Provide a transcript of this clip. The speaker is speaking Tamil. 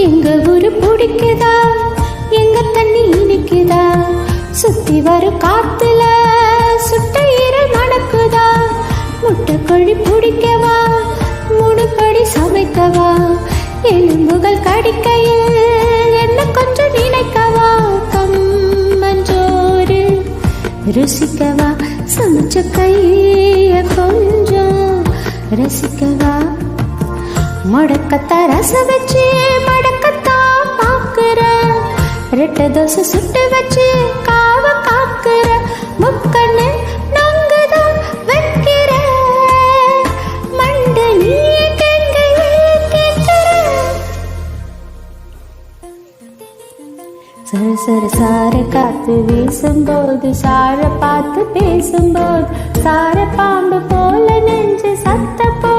எங்க ஊரு பிடிக்குதா, எங்க தண்ணி இனிக்குதா, சுத்தி வரும் காத்துல சுட்ட ஈரல் மணக்குதா, முட்டைக்கோழி பிடிக்கவா, முடுப்படி சமைக்கவா, எலும்புகள் கடிக்கையில் என்ன கொஞ்சம் நினைக்கவா, கம்மஞ்சோறு ருசிக்கவா, சமைச்ச கைய கொஞ்சம் ரசிக்கவா, முடக்கத்தா ரசம் வச்சு மடக்கத்தா பாக்குற, ரெட்டை தோசை சுட்டு வச்சு காவ காக்குற, முக்கண்ணு நொங்குதான் வைக்கிற, மண்ட நீ கேட்கையே கேட்கிற. சர சர சார காத்து வீசும்போது, சார பார்த்து பேசும்போது, சார பாம்பு போல நெஞ்சு சத்த போ